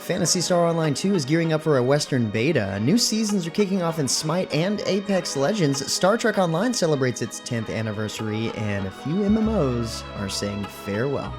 Phantasy Star Online 2 is gearing up for a Western beta. New seasons are kicking off in SMITE and Apex Legends. Star Trek Online celebrates its 10th anniversary, and a few MMOs are saying farewell.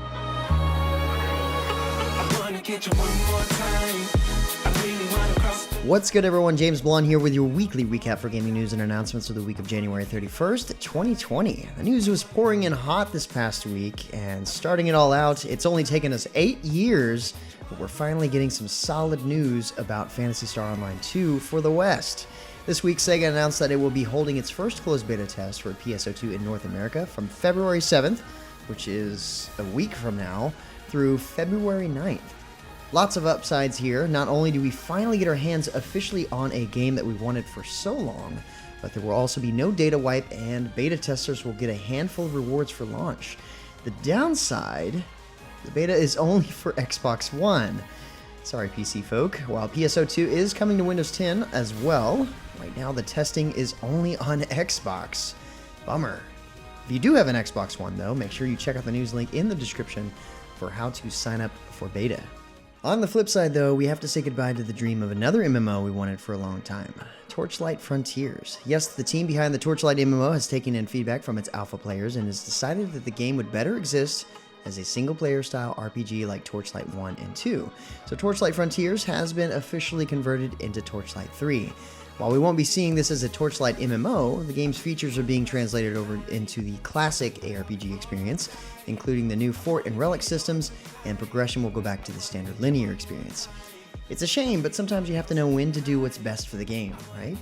What's good, everyone? James Blonde here with your weekly recap for gaming news and announcements of the week of January 31st, 2020. The news was pouring in hot this past week, and starting it all out, it's only taken us 8 years, but we're finally getting some solid news about Phantasy Star Online 2 for the West. This week, Sega announced that it will be holding its first closed beta test for PSO2 in North America from February 7th, which is a week from now, through February 9th. Lots of upsides here. Not only do we finally get our hands officially on a game that we've wanted for so long, but there will also be no data wipe, and beta testers will get a handful of rewards for launch. The downside, the beta is only for Xbox One. Sorry, PC folk. While PSO2 is coming to Windows 10 as well, right now the testing is only on Xbox. Bummer. If you do have an Xbox One, though, make sure you check out the news link in the description for how to sign up for beta. On the flip side, though, we have to say goodbye to the dream of another MMO we wanted for a long time, Torchlight Frontiers. Yes, the team behind the Torchlight MMO has taken in feedback from its alpha players and has decided that the game would better exist as a single-player style RPG like Torchlight 1 and 2. So Torchlight Frontiers has been officially converted into Torchlight 3. While we won't be seeing this as a Torchlight MMO, the game's features are being translated over into the classic ARPG experience, including the new fort and relic systems, and progression will go back to the standard linear experience. It's a shame, but sometimes you have to know when to do what's best for the game, right?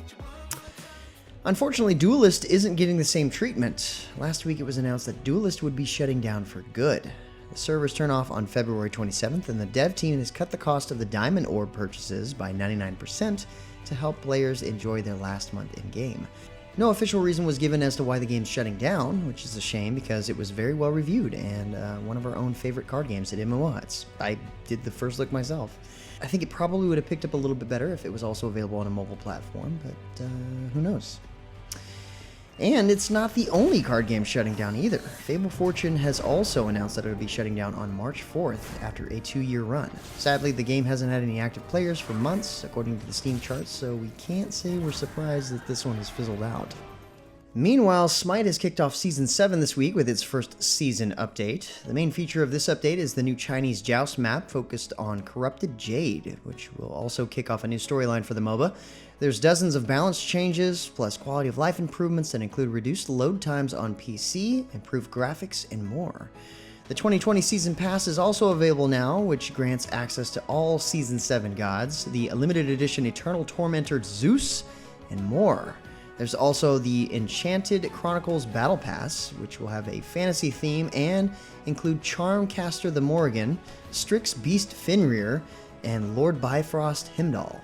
Unfortunately, Duelyst isn't getting the same treatment. Last week it was announced that Duelyst would be shutting down for good. The servers turn off on February 27th, and the dev team has cut the cost of the Diamond Orb purchases by 99%, to help players enjoy their last month in-game. No official reason was given as to why the game's shutting down, which is a shame because it was very well reviewed and one of our own favorite card games at MMOHuts. I did the first look myself. I think it probably would have picked up a little bit better if it was also available on a mobile platform, but who knows. And it's not the only card game shutting down either. Fable Fortune has also announced that it will be shutting down on March 4th after a 2-year run. Sadly, the game hasn't had any active players for months, according to the Steam charts, so we can't say we're surprised that this one has fizzled out. Meanwhile, SMITE has kicked off Season 7 this week with its first season update. The main feature of this update is the new Chinese Joust map focused on Corrupted Jade, which will also kick off a new storyline for the MOBA. There's dozens of balance changes, plus quality of life improvements that include reduced load times on PC, improved graphics, and more. The 2020 Season Pass is also available now, which grants access to all Season 7 gods, the limited edition Eternal Tormentor Zeus, and more. There's also the Enchanted Chronicles Battle Pass, which will have a fantasy theme and include Charmcaster the Morrigan, Strix Beast Fenrir, and Lord Bifrost Heimdall.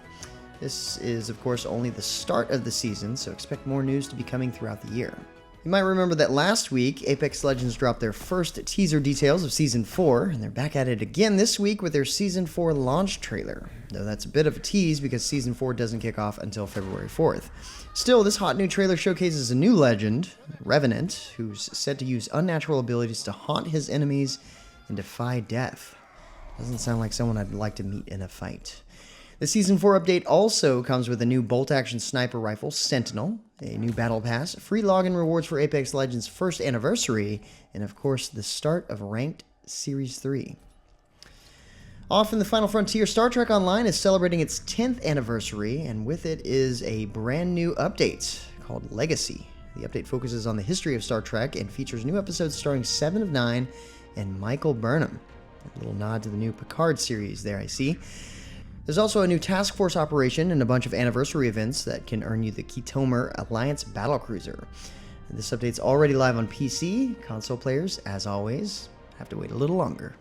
This is, of course, only the start of the season, so expect more news to be coming throughout the year. You might remember that last week, Apex Legends dropped their first teaser details of Season 4, and they're back at it again this week with their Season 4 launch trailer. Though that's a bit of a tease because Season 4 doesn't kick off until February 4th. Still, this hot new trailer showcases a new legend, Revenant, who's said to use unnatural abilities to haunt his enemies and defy death. Doesn't sound like someone I'd like to meet in a fight. The Season 4 update also comes with a new bolt-action sniper rifle, Sentinel, a new battle pass, free login rewards for Apex Legends' first anniversary, and of course, the start of Ranked Series 3. Off in the final frontier, Star Trek Online is celebrating its 10th anniversary, and with it is a brand new update called Legacy. The update focuses on the history of Star Trek and features new episodes starring Seven of Nine and Michael Burnham. A little nod to the new Picard series there, I see. There's also a new task force operation and a bunch of anniversary events that can earn you the Kitomer Alliance Battlecruiser. This update's already live on PC. Console players, as always, have to wait a little longer.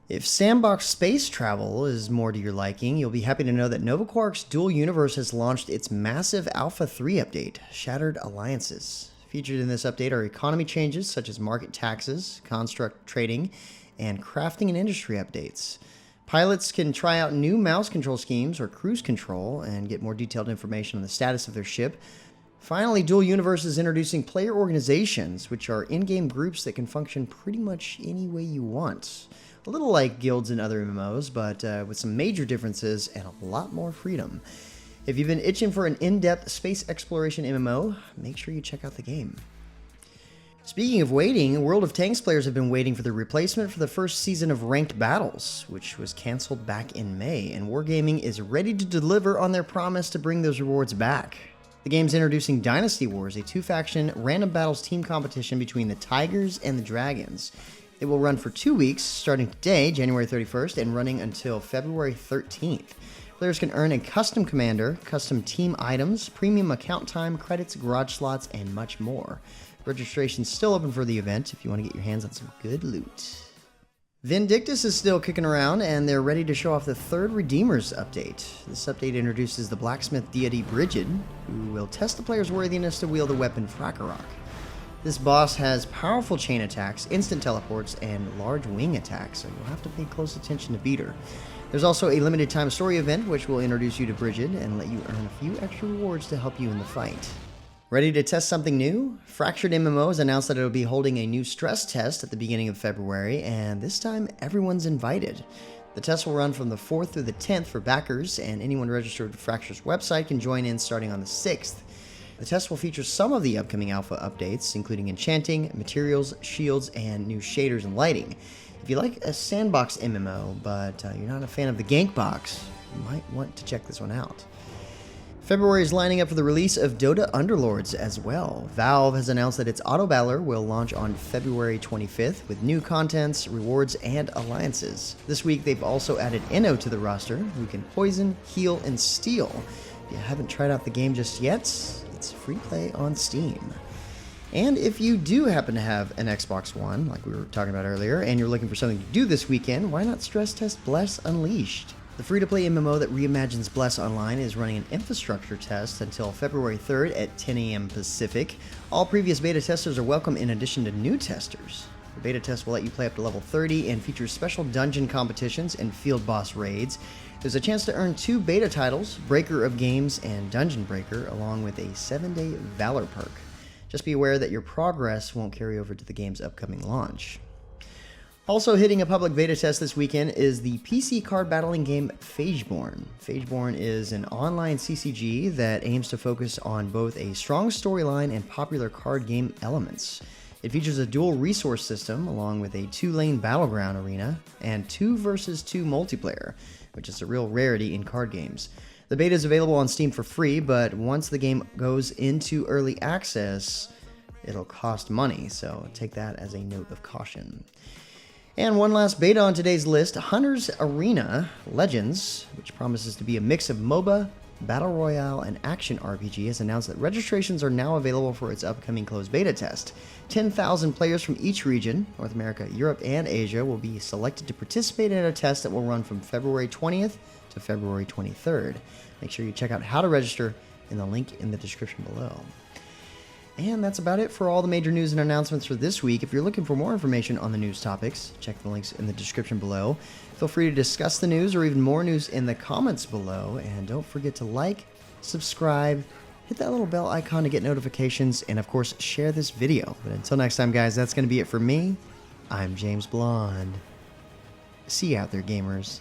If sandbox space travel is more to your liking, you'll be happy to know that Nova Quark's Dual Universe has launched its massive Alpha 3 update, Shattered Alliances. Featured in this update are economy changes such as market taxes, construct trading, and crafting and industry updates. Pilots can try out new mouse control schemes or cruise control and get more detailed information on the status of their ship. Finally, Dual Universe is introducing player organizations, which are in-game groups that can function pretty much any way you want. A little like guilds in other MMOs, but with some major differences and a lot more freedom. If you've been itching for an in-depth space exploration MMO, make sure you check out the game. Speaking of waiting, World of Tanks players have been waiting for the replacement for the first season of Ranked Battles, which was cancelled back in May, and Wargaming is ready to deliver on their promise to bring those rewards back. The game's introducing Dynasty Wars, a two-faction random battles team competition between the Tigers and the Dragons. It will run for 2 weeks, starting today, January 31st, and running until February 13th. Players can earn a custom commander, custom team items, premium account time, credits, garage slots, and much more. Registration's still open for the event if you want to get your hands on some good loot. Vindictus is still kicking around, and they're ready to show off the third Redeemers update. This update introduces the blacksmith deity Brigid, who will test the player's worthiness to wield the weapon Frakarok. This boss has powerful chain attacks, instant teleports, and large wing attacks, so you'll have to pay close attention to beat her. There's also a limited time story event which will introduce you to Brigid and let you earn a few extra rewards to help you in the fight. Ready to test something new? Fractured MMO has announced that it will be holding a new stress test at the beginning of February, and this time everyone's invited. The test will run from the 4th through the 10th for backers, and anyone registered with Fracture's website can join in starting on the 6th. The test will feature some of the upcoming alpha updates, including enchanting, materials, shields, and new shaders and lighting. If you like a sandbox MMO, but you're not a fan of the gank box, you might want to check this one out. February is lining up for the release of Dota Underlords as well. Valve has announced that its auto battler will launch on February 25th with new contents, rewards, and alliances. This week they've also added Enno to the roster, who can poison, heal, and steal. If you haven't tried out the game just yet, it's free play on Steam. And if you do happen to have an Xbox One, like we were talking about earlier, and you're looking for something to do this weekend, why not stress test Bless Unleashed? The free-to-play MMO that reimagines Bless Online is running an infrastructure test until February 3rd at 10 a.m. Pacific. All previous beta testers are welcome in addition to new testers. The beta test will let you play up to level 30 and features special dungeon competitions and field boss raids. There's a chance to earn 2 beta titles, Breaker of Games and Dungeon Breaker, along with a 7-day Valor perk. Just be aware that your progress won't carry over to the game's upcoming launch. Also hitting a public beta test this weekend is the PC card battling game Phageborn. Phageborn is an online CCG that aims to focus on both a strong storyline and popular card game elements. It features a dual resource system along with a 2-lane battleground arena and 2 versus 2 multiplayer, which is a real rarity in card games. The beta is available on Steam for free, but once the game goes into early access, it'll cost money, so take that as a note of caution. And one last beta on today's list, Hunter's Arena Legends, which promises to be a mix of MOBA, Battle Royale, and Action RPG, has announced that registrations are now available for its upcoming closed beta test. 10,000 players from each region, North America, Europe, and Asia, will be selected to participate in a test that will run from February 20th to February 23rd. Make sure you check out how to register in the link in the description below. And that's about it for all the major news and announcements for this week. If you're looking for more information on the news topics, check the links in the description below. Feel free to discuss the news or even more news in the comments below. And don't forget to like, subscribe, hit that little bell icon to get notifications, and of course, share this video. But until next time, guys, that's going to be it for me. I'm James Blonde. See you out there, gamers.